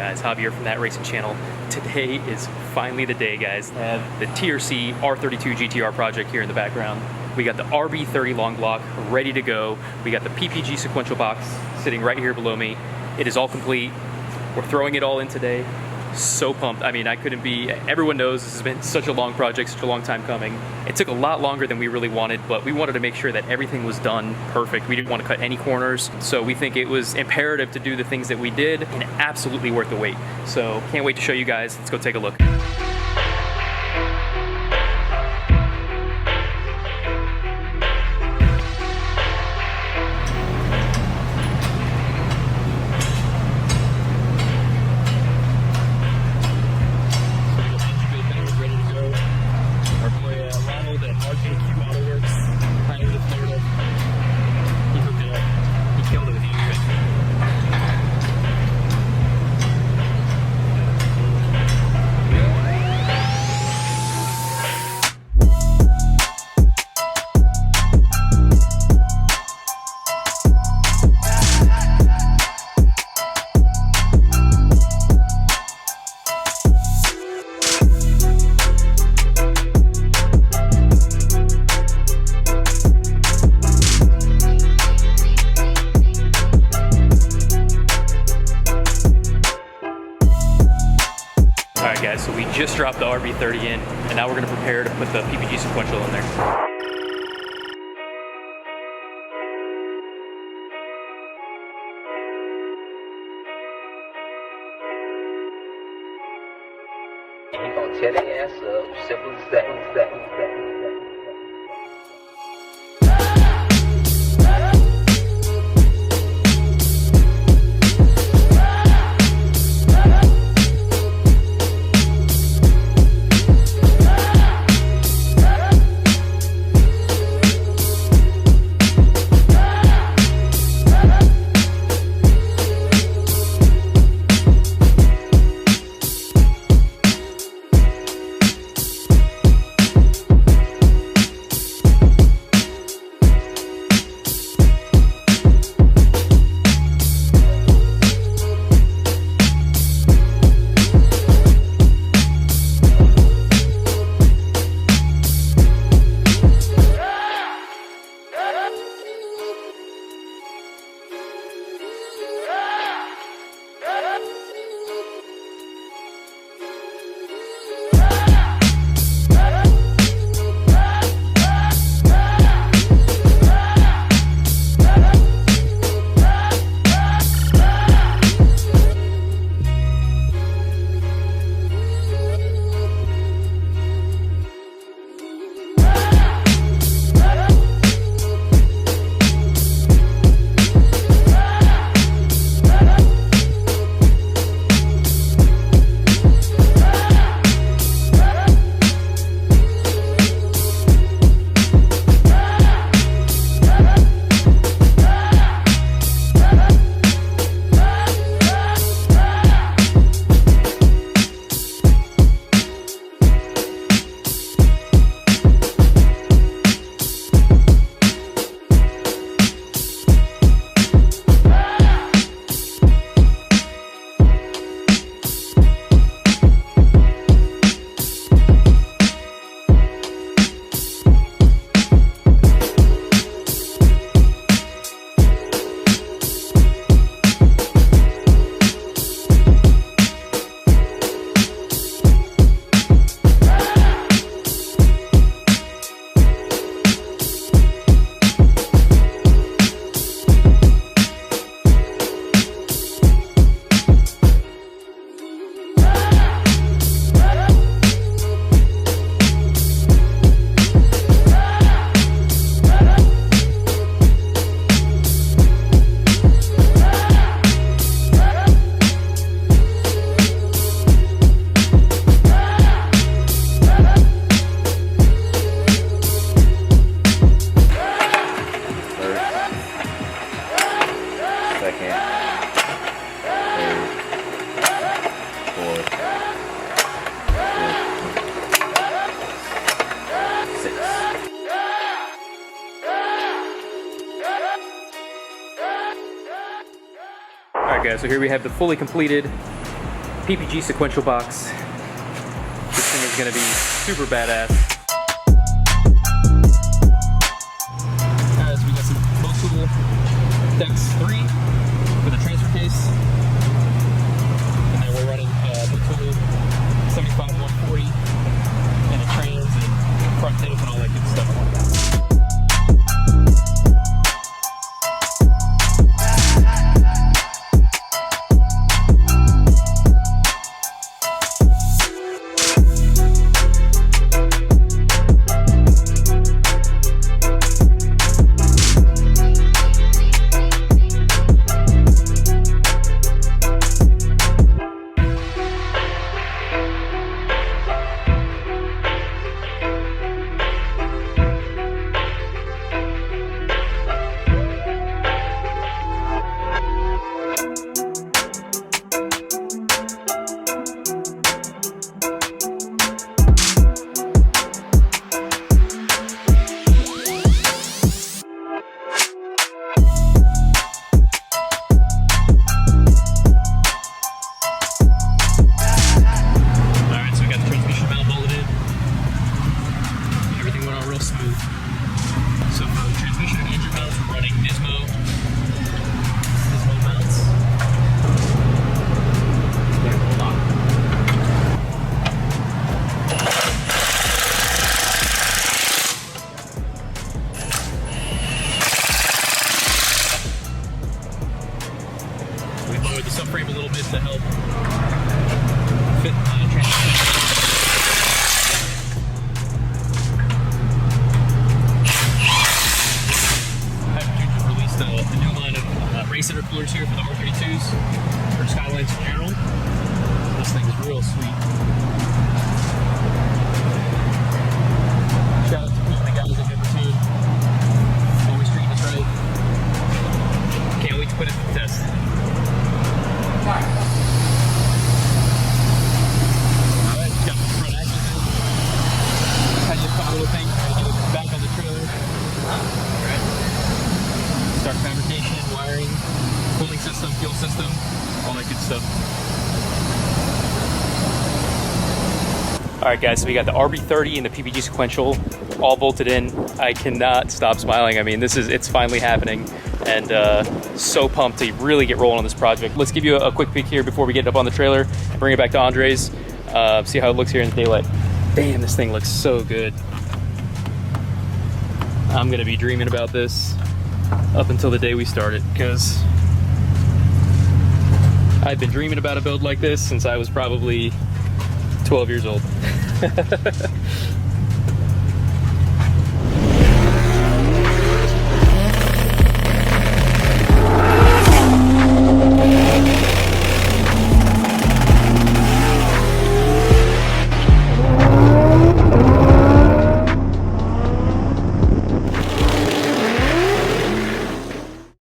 guys? Javier from That Racing Channel. Today is finally the day, guys. I have the TRC R32 GTR project here in the background. We got the RB30 long block ready to go. We got the PPG sequential box sitting right here below me. It is all complete. We're throwing it all in today. So pumped. I mean, I couldn't be, everyone knows this has been such a long project, such a long time coming. It took a lot longer than we really wanted, but we wanted to make sure that everything was done perfect. We didn't want to cut any corners, so we think it was imperative to do the things that we did, and absolutely worth the wait. So can't wait to show you guys. Let's go take a look. Alright guys, so we just dropped the RB30 in, and now we're going to prepare to put the PPG sequential in there. You gon' tear their ass up, simple as that. Alright guys, so here we have the fully completed PPG Sequential box. This thing is gonna be super badass. Alright, so we got some Motul Dex 3 with a transfer case. And then we're running Motul 75-140 and a trans and front tape and all that good stuff. Subframe a little bit to help fit the transmission. Hypertune just released a new line of race intercoolers here for the R32s, or Skylines in general. This thing is real sweet. Shout out to Pete and the guys at Hypertune. Always treating us right. Can't wait to put it to the test. Alright, got the front axle. How do you put a little thing? How do you get it back on the trailer? Alright. Start fabrication, wiring, cooling system, fuel system, all that good stuff. Alright guys, so we got the RB30 and the PPG Sequential all bolted in. I cannot stop smiling. I mean, it's finally happening. And so pumped to really get rolling on this project. Let's give you a quick peek here before we get it up on the trailer and bring it back to Andre's. See how it looks here in the daylight. Damn, this thing looks so good. I'm gonna be dreaming about this up until the day we start it, because I've been dreaming about a build like this since I was probably 12 years old.